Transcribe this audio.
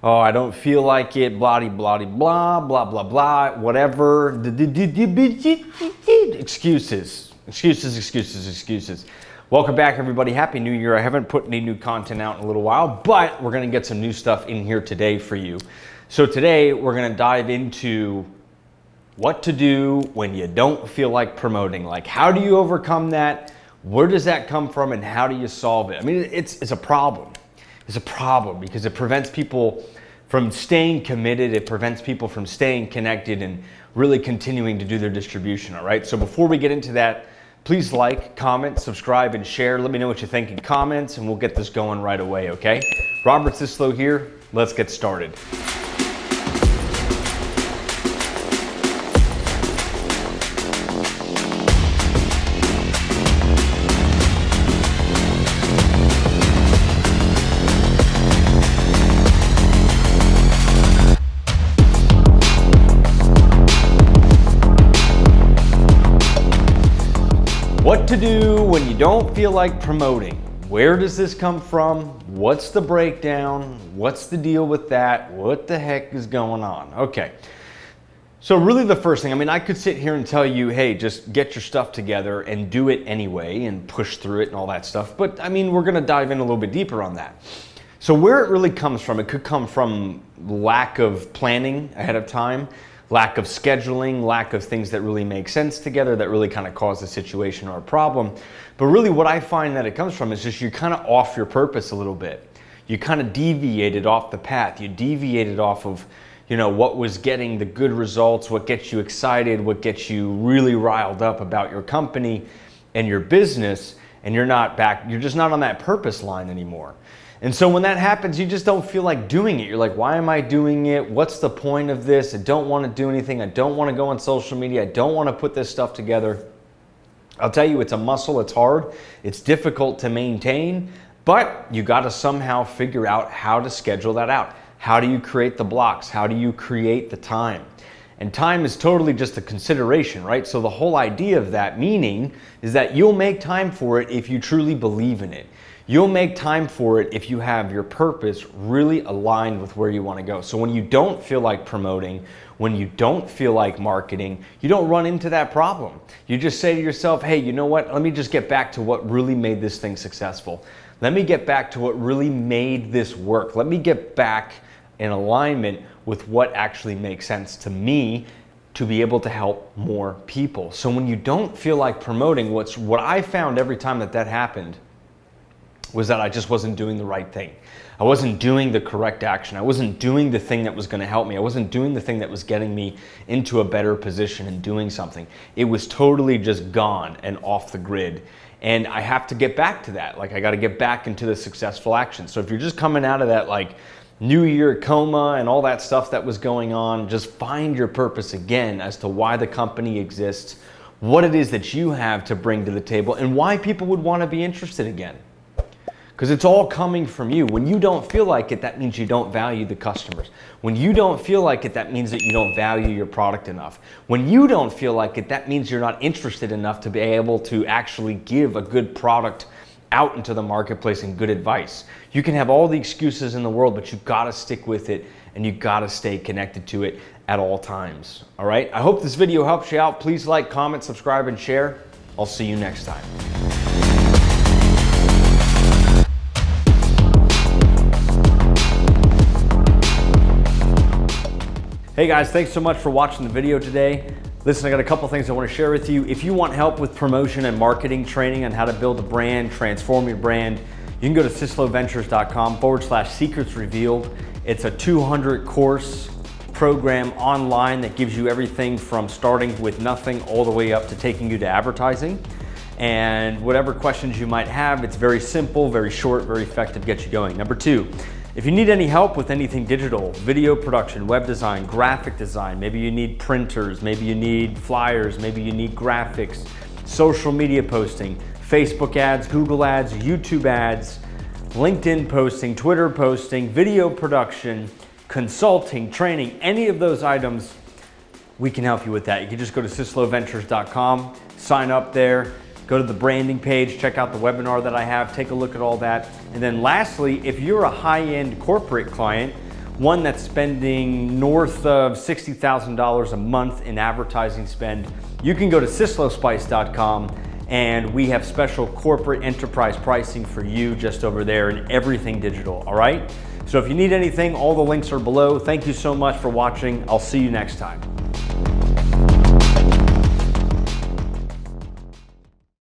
Oh, I don't feel like it, blah, blah, blah, blah, blah, blah, whatever. Excuses, excuses, excuses, excuses. Welcome back, everybody. Happy New Year. I haven't put any new content out in a little while, but we're gonna get some new stuff in here today for you. So today, we're gonna dive into what to do when you don't feel like promoting. Like, how do you overcome that? Where does that come from, and how do you solve it? I mean, it's a problem. It's a problem because it prevents people from staying committed. It prevents people from staying connected and really continuing to do their distribution, all right? So before we get into that, please like, comment, subscribe, and share. Let me know what you think in comments, and we'll get this going right away, okay? Robert Syslo here. Let's get started. What to do when you don't feel like promoting? Where does this come from? What's the breakdown? What's the deal with that? What the heck is going on? Okay, so really the first thing, I mean, I could sit here and tell you, hey, just get your stuff together and do it anyway and push through it and all that stuff. But I mean, we're gonna dive in a little bit deeper on that. So where it really comes from, it could come from lack of planning ahead of time, lack of scheduling, lack of things that really make sense together that really kind of cause a situation or a problem. But really what I find that it comes from is just you're kind of off your purpose a little bit. You kind of deviated off the path. You deviated off of, you know, what was getting the good results, what gets you excited, what gets you really riled up about your company and your business, and you're just not on that purpose line anymore. And so when that happens, you just don't feel like doing it. You're like, why am I doing it? What's the point of this? I don't want to do anything. I don't want to go on social media. I don't want to put this stuff together. I'll tell you, it's a muscle. It's hard. It's difficult to maintain, but you got to somehow figure out how to schedule that out. How do you create the blocks? How do you create the time? And time is totally just a consideration, right? So the whole idea of that meaning is that you'll make time for it if you truly believe in it. You'll make time for it if you have your purpose really aligned with where you want to go. So when you don't feel like promoting, when you don't feel like marketing, you don't run into that problem. You just say to yourself, hey, you know what? Let me just get back to what really made this thing successful. Let me get back to what really made this work. Let me get back in alignment with what actually makes sense to me to be able to help more people. So when you don't feel like promoting, what I found every time that happened was that I just wasn't doing the right thing. I wasn't doing the correct action. I wasn't doing the thing that was going to help me. I wasn't doing the thing that was getting me into a better position and doing something. It was totally just gone and off the grid. And I have to get back to that. Like, I got to get back into the successful action. So if you're just coming out of that like New Year coma and all that stuff that was going on, just find your purpose again as to why the company exists, what it is that you have to bring to the table, and why people would want to be interested again. Because it's all coming from you. When you don't feel like it, that means you don't value the customers. When you don't feel like it, that means that you don't value your product enough. When you don't feel like it, that means you're not interested enough to be able to actually give a good product out into the marketplace and good advice. You can have all the excuses in the world, but you've got to stick with it and you've got to stay connected to it at all times. All right? I hope this video helps you out. Please like, comment, subscribe, and share. I'll see you next time. Hey guys, thanks so much for watching the video today. Listen, I got a couple things I want to share with you. If you want help with promotion and marketing training on how to build a brand, transform your brand, you can go to sysloventures.com/secrets revealed. It's a 200 course program online that gives you everything from starting with nothing all the way up to taking you to advertising. And whatever questions you might have, it's very simple, very short, very effective, get you going. Number two, if you need any help with anything digital, video production, web design, graphic design, maybe you need printers, maybe you need flyers, maybe you need graphics, social media posting, Facebook ads, Google ads, YouTube ads, LinkedIn posting, Twitter posting, video production, consulting, training, any of those items, we can help you with that. You can just go to sysloventures.com, sign up there, go to the branding page, check out the webinar that I have, take a look at all that. And then lastly, if you're a high-end corporate client, one that's spending north of $60,000 a month in advertising spend, you can go to SysloSpice.com, and we have special corporate enterprise pricing for you just over there, and everything digital, all right? So if you need anything, all the links are below. Thank you so much for watching. I'll see you next time.